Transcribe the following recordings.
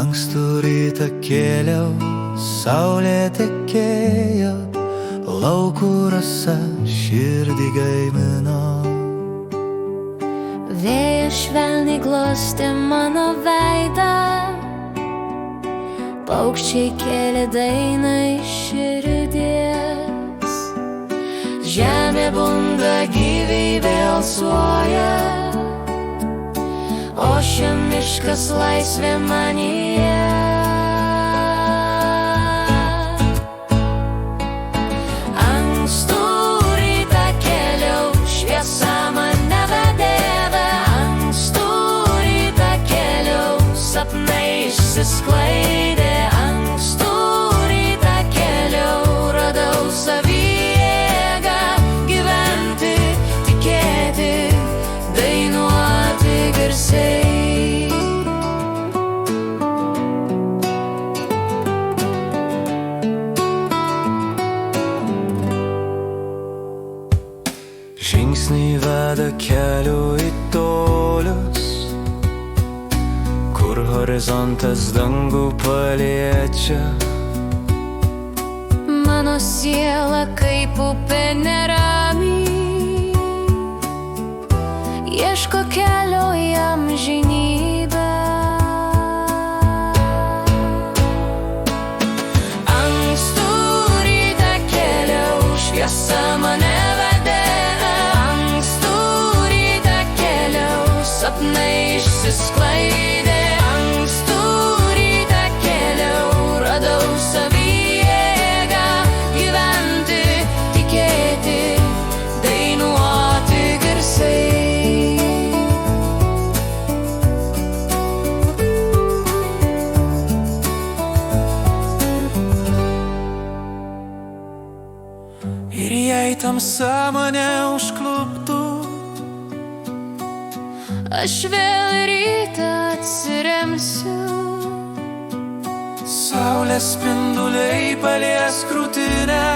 Ankstų rytą kėliau, saulė tekėjo, laukų rasa širdį gaivino. Vėjas švelniai glostė mano veidą, paukščiai kėlė dainą iš širdies. Žemė bunda, gyvybė alsuoja, ošia miškas laisvė manyje. Ankstų rytą kėliau, šviesa mane vedė, ankstų rytą kėliau, sapnai išsisklaidė. Ankstų rytą kėliau, radau savy jėgą gyventi, tikėti, dainuoti garsiai. Žingsniai veda keliu į tolius, kur horizontas dangų paliečia. Mano siela kaip upė nerami, ieško kelio į amžinybę. Ankstų rytą kėliau, šviesa mane vedė, ankstų rytą kėliau, sapnai išsisklaidė. Ankstų rytą kėliau, radau savy jėgą gyventi, tikėti, dainuoti garsiai. Ir jei tamsa mane užkluptų, Aš vėl rytą atsiremsiu, saulės spinduliai palies krūtinę,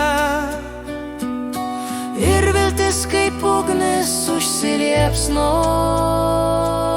ir viltis kaip ugnis užsiliepsnos.